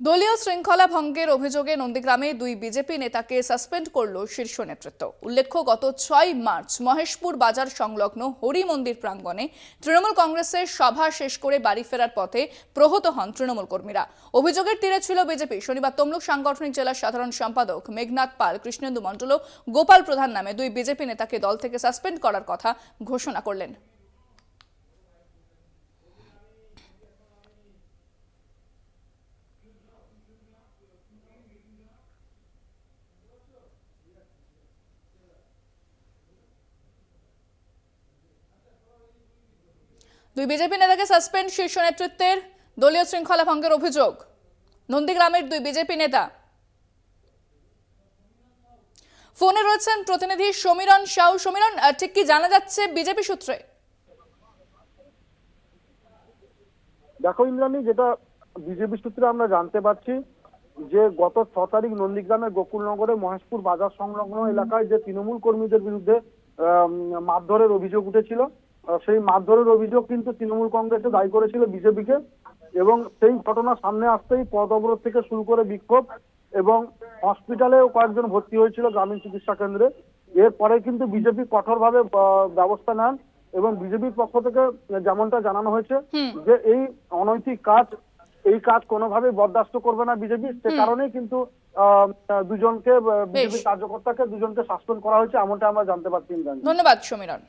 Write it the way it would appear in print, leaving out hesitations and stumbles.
দলীয় শৃঙ্খলা ভঙ্গের অভিযোগে নন্দীগ্রামে দুই বিজেপি নেতাকে সাসপেন্ড করল শীর্ষ নেতৃত্ব। উল্লেখ্য, গত 6 মার্চ মহেশপুর বাজার সংলগ্ন হরি মন্দির প্রাঙ্গণে তৃণমূল কংগ্রেসের সভা শেষ করে বাড়ি ফেরার পথে প্রহত হন তৃণমূল কর্মীরা। অভিযোগের তীরে ছিল বিজেপি। শনিবার তমলুক সাংগঠনিক জেলার সাধারণ সম্পাদক মেঘনাথ পাল, কৃষ্ণেন্দু মণ্ডল ও গোপাল প্রধান নামে দুই বিজেপি নেতাকে দল থেকে সাসপেন্ড করার কথা ঘোষণা করলেন। দুই বিজেপি নেতাকে সাসপেন্ড, শীর্ষ নেতৃত্বের দলীয় শৃঙ্খলা ভঙ্গের অভিযোগ। নন্দীগ্রামের দুই বিজেপি নেতা। ফোনে রয়েছেন প্রতিনিধি সমীরণ সাউ। সমীরণ, ঠিক কি জানা যাচ্ছে বিজেপি সূত্রে? দেখো ইন্দ্রাণী, যেটা বিজেপি সূত্রে আমরা জানতে পারছি যে গত 6 তারিখ নন্দীগ্রামের গোকুলনগরে মহেশপুর বাজার সংলগ্ন এলাকায় যে তৃণমূল কর্মীদের বিরুদ্ধে মারধরের অভিযোগ উঠেছিল, সেই মারধরের অভিযোগ কিন্তু তৃণমূল কংগ্রেসে দায়ী করেছিল বিজেপিকে। এবং সেই ঘটনা সামনে আসতেই পথ অবরোধ থেকে শুরু করে বিক্ষোভ এবং হসপিটালেও কয়েকজন ভর্তি হয়েছিল গ্রামীণ চিকিৎসা কেন্দ্রে। এরপরে কিন্তু বিজেপি কঠোরভাবে ব্যবস্থা নেন এবং বিজেপির পক্ষ থেকে যেমনটা জানানো হয়েছে যে এই কাজ কোনোভাবেই বরদাস্ত করবে না বিজেপি। সে কারণেই কিন্তু দুজনকে বিজেপির কার্যকর্তাকে দুজনকে সাসপেন্ড করা হয়েছে, এমনটা আমরা জানতে পারছি। ধন্যবাদ সমীরণ।